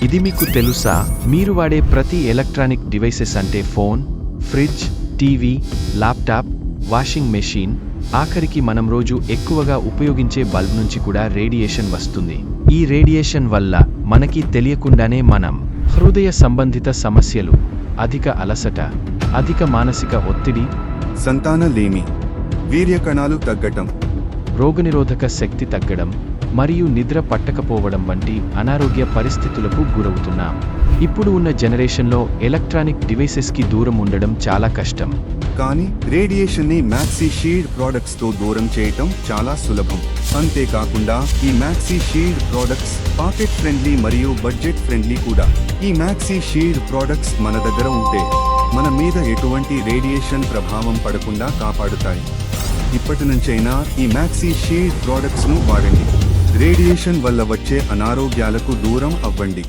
ఇది మీకు తెలుసా? మీరు వాడే ప్రతి ఎలక్ట్రానిక్ డివైసెస్ అంటే phone, fridge, TV, laptop, washing machine, ఆఖరికి మనం రోజు ఎక్కువగా ఉపయోగించే బల్బ్ నుంచి కూడా రేడియేషన్ వస్తుంది. ఈ రేడియేషన్ వల్ల మనకి తెలియకుండానే మనం హృదయ సంబంధిత సమస్యలు, అధిక అలసట, అధిక మానసిక ఒత్తిడి, సంతానలేమి, వీర్యకణాలు తగ్గటం, రోగనిరోధక శక్తి తగ్గడం మరియు నిద్ర పట్టకపోవడం వంటి అనారోగ్య పరిస్థితులకు గురవుతున్నాం. ఇప్పుడు ఉన్న జనరేషన్లో ఎలక్ట్రానిక్ డివైసెస్కి దూరం ఉండడం చాలా కష్టం. కానీ రేడియేషన్ని మ్యాక్సీ షీల్డ్ ప్రోడక్ట్స్ తో దూరం చేయటం చాలా సులభం. అంతేకాకుండా ఈ maxi shield products pocket friendly మరియు బడ్జెట్ ఫ్రెండ్లీ కూడా. ఈ మ్యాక్సీ షీల్డ్ ప్రోడక్ట్స్ మన దగ్గర ఉంటే మన మీద ఎటువంటి రేడియేషన్ ప్రభావం పడకుండా కాపాడుతాయి. ఇప్పటి నుంచైనా ఈ మ్యాక్సీ షీల్డ్ ప్రోడక్ట్స్ ను వాడండి. రేడియేషన్ వల్ల వచ్చే అనారోగ్యాలకు దూరం అవ్వండి.